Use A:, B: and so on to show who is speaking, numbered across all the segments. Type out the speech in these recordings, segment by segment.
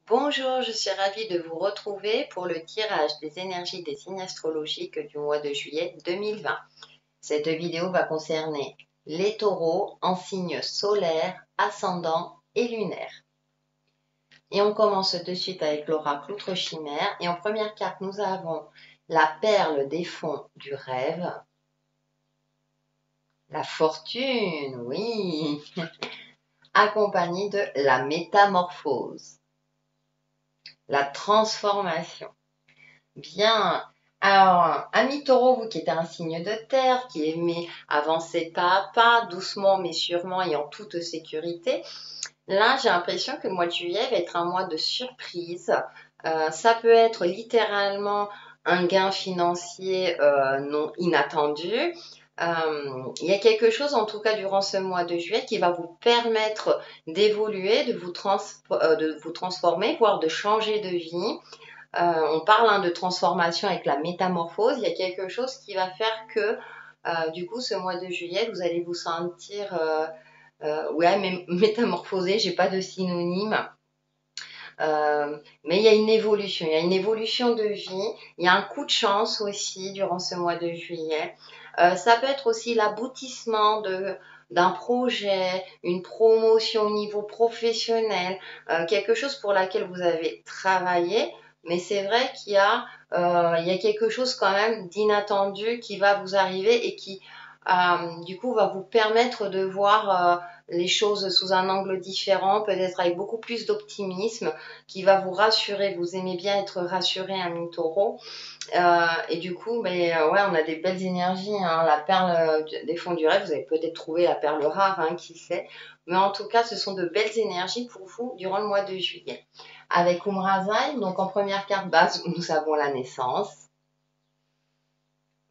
A: Bonjour, je suis ravie de vous retrouver pour le tirage des énergies des signes astrologiques du mois de juillet 2020. Cette vidéo va concerner les taureaux en signes solaires, ascendants et lunaires. Et on commence de suite avec l'oracle Outre-Chimère. Et en première carte, nous avons la perle des fonds du rêve, la fortune, oui, accompagnée de la métamorphose, la transformation. Bien. Alors, ami taureau, vous qui êtes un signe de terre, qui aimez avancer pas à pas, doucement mais sûrement et en toute sécurité, là j'ai l'impression que le mois de juillet va être un mois de surprise. Ça peut être littéralement un gain financier non inattendu. Il y a quelque chose en tout cas durant ce mois de juillet qui va vous permettre d'évoluer, de vous transformer, voire de changer de vie. On parle de transformation avec la métamorphose. Il y a quelque chose qui va faire que, du coup, ce mois de juillet, vous allez vous sentir, ouais, mais métamorphosé. J'ai pas de synonyme. Mais il y a une évolution. Il y a une évolution de vie. Il y a un coup de chance aussi durant ce mois de juillet. Ça peut être aussi l'aboutissement d'un projet, une promotion au niveau professionnel, quelque chose pour laquelle vous avez travaillé. Mais c'est vrai il y a quelque chose quand même d'inattendu qui va vous arriver et qui, du coup, va vous permettre de voir les choses sous un angle différent, peut-être avec beaucoup plus d'optimisme, qui va vous rassurer. Vous aimez bien être rassuré, ami taureau. Et du coup, ouais, on a des belles énergies. Hein. La perle des fonds du rêve, vous avez peut-être trouvé la perle rare, hein, qui sait. Mais en tout cas, ce sont de belles énergies pour vous durant le mois de juillet. Avec Umrazaï, donc en première carte base, nous avons la naissance.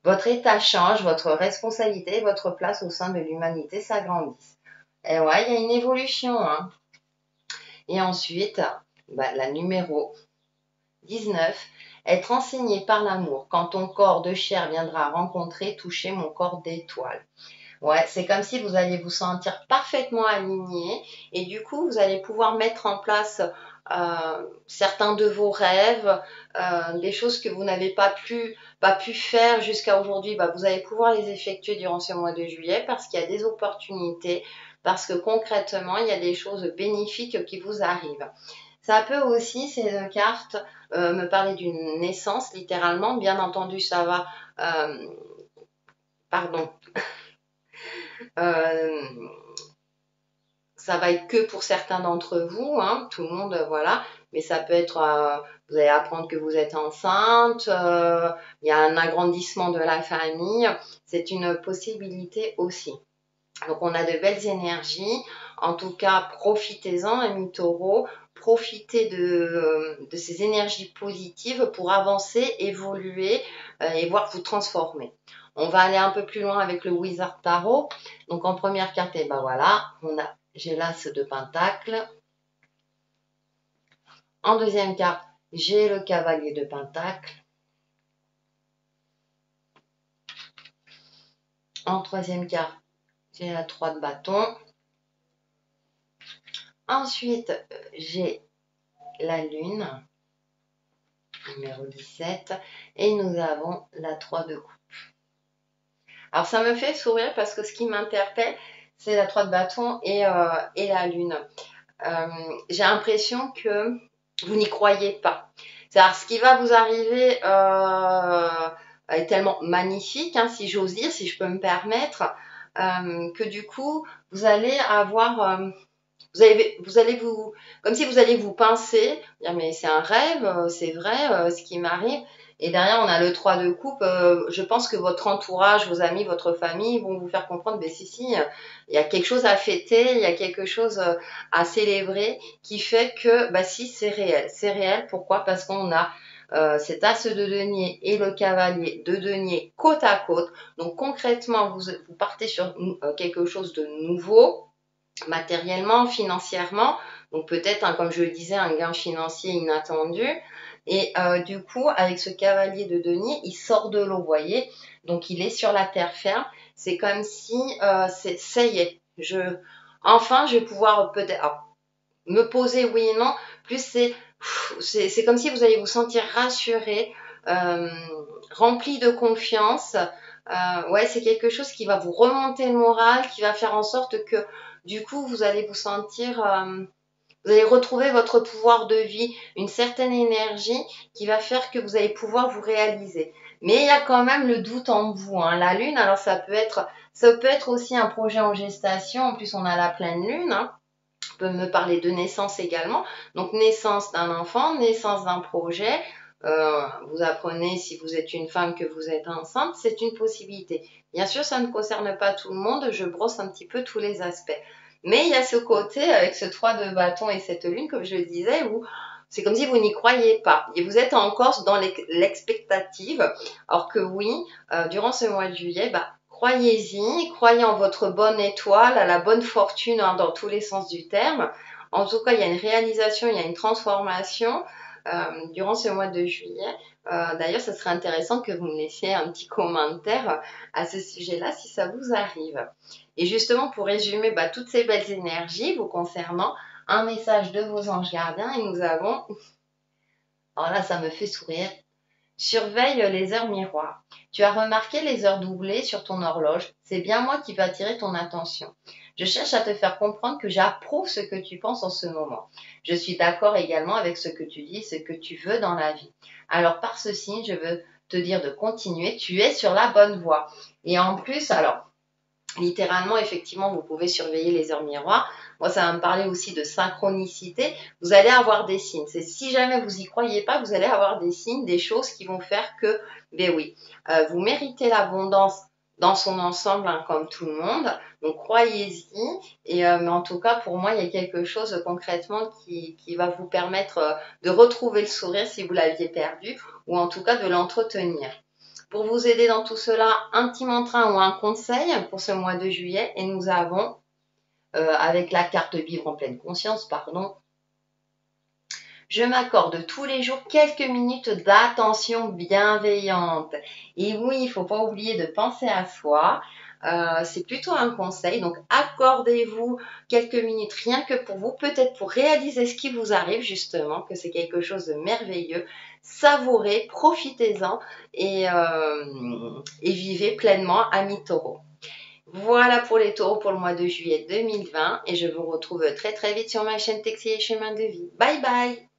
A: Votre état change, votre responsabilité, votre place au sein de l'humanité s'agrandissent. Et ouais, il y a une évolution. Hein. Et ensuite, la numéro 19, être enseigné par l'amour. Quand ton corps de chair viendra rencontrer, toucher mon corps d'étoile. Ouais, c'est comme si vous alliez vous sentir parfaitement aligné et du coup, vous allez pouvoir mettre en place certains de vos rêves, des choses que vous n'avez pas pu faire jusqu'à aujourd'hui. Vous allez pouvoir les effectuer durant ce mois de juillet parce qu'il y a des opportunités, parce que concrètement, il y a des choses bénéfiques qui vous arrivent. Ça peut aussi, ces deux cartes, me parler d'une naissance, littéralement. Bien entendu, ça va... pardon. Euh, ça va être que pour certains d'entre vous, hein, tout le monde, voilà. Mais ça peut être, vous allez apprendre que vous êtes enceinte, il y a un agrandissement de la famille. C'est une possibilité aussi. Donc, on a de belles énergies. En tout cas, profitez-en, amis taureaux. Profitez de ces énergies positives pour avancer, évoluer et voir vous transformer. On va aller un peu plus loin avec le Wizard Tarot. Donc, en première carte, et voilà, j'ai l'As de Pentacle. En deuxième carte, j'ai le Cavalier de Pentacle. En troisième carte, j'ai la 3 de bâton. Ensuite, j'ai la Lune, numéro 17, et nous avons la 3 de coupe. Alors, ça me fait sourire parce que ce qui m'interpelle, c'est la 3 de bâton et la Lune. J'ai l'impression que vous n'y croyez pas. C'est-à-dire, ce qui va vous arriver est tellement magnifique, hein, si j'ose dire, si je peux me permettre, que du coup, vous allez avoir... comme si vous alliez vous pincer, dire mais c'est un rêve, c'est vrai, ce qui m'arrive. Et derrière, on a le 3 de coupe. Je pense que votre entourage, vos amis, votre famille vont vous faire comprendre, mais si, il y a quelque chose à fêter, il y a quelque chose à célébrer qui fait que, si, c'est réel. C'est réel, pourquoi? Parce qu'on a cet as de denier et le cavalier de denier côte à côte. Donc concrètement, vous partez sur quelque chose de nouveau, matériellement, financièrement, donc peut-être, hein, comme je le disais, un gain financier inattendu. Et du coup, avec ce cavalier de denier, il sort de l'eau, vous voyez, donc il est sur la terre ferme. C'est comme si, ça y est, enfin, je vais pouvoir peut-être me poser oui et non, plus c'est c'est comme si vous allez vous sentir rassuré, rempli de confiance. Ouais, c'est quelque chose qui va vous remonter le moral, qui va faire en sorte que du coup, vous allez vous sentir, vous allez retrouver votre pouvoir de vie, une certaine énergie qui va faire que vous allez pouvoir vous réaliser. Mais il y a quand même le doute en vous, hein. La lune, alors ça peut être aussi un projet en gestation. En plus, on a la pleine lune, hein. On peut me parler de naissance également. Donc, naissance d'un enfant, naissance d'un projet. Vous apprenez, si vous êtes une femme, que vous êtes enceinte, c'est une possibilité. Bien sûr, ça ne concerne pas tout le monde. Je brosse un petit peu tous les aspects. Mais il y a ce côté avec ce 3 de bâton et cette lune, comme je le disais, où c'est comme si vous n'y croyez pas. Et vous êtes encore dans l'expectative. Alors que oui, durant ce mois de juillet, bah, croyez-y, croyez en votre bonne étoile, à la bonne fortune, hein, dans tous les sens du terme. En tout cas, il y a une réalisation, il y a une transformation durant ce mois de juillet. D'ailleurs, ce serait intéressant que vous me laissiez un petit commentaire à ce sujet-là si ça vous arrive. Et justement, pour résumer toutes ces belles énergies vous concernant, un message de vos anges gardiens et nous avons, alors là, ça me fait sourire. Surveille les heures miroirs. Tu as remarqué les heures doublées sur ton horloge. C'est bien moi qui vais attirer ton attention. Je cherche à te faire comprendre que j'approuve ce que tu penses en ce moment. Je suis d'accord également avec ce que tu dis, ce que tu veux dans la vie. Alors par ce signe, je veux te dire de continuer. Tu es sur la bonne voie. Et en plus, alors, littéralement, effectivement, vous pouvez surveiller les heures miroirs. Moi, ça va me parler aussi de synchronicité. Vous allez avoir des signes. C'est si jamais vous y croyez pas, vous allez avoir des signes, des choses qui vont faire que, ben oui, vous méritez l'abondance dans son ensemble, hein, comme tout le monde. Donc, croyez-y. Et mais en tout cas, pour moi, il y a quelque chose concrètement qui va vous permettre de retrouver le sourire si vous l'aviez perdu, ou en tout cas de l'entretenir. Pour vous aider dans tout cela, un petit mantra ou un conseil pour ce mois de juillet. Et nous avons, avec la carte Vivre en pleine conscience, pardon, je m'accorde tous les jours quelques minutes d'attention bienveillante. Et oui, il ne faut pas oublier de penser à soi. C'est plutôt un conseil. Donc, accordez-vous quelques minutes rien que pour vous, peut-être pour réaliser ce qui vous arrive, justement, que c'est quelque chose de merveilleux. Savourez, profitez-en et vivez pleinement, amis taureaux. Voilà pour les taureaux pour le mois de juillet 2020 et je vous retrouve très très vite sur ma chaîne Textile et Chemin de Vie. Bye bye!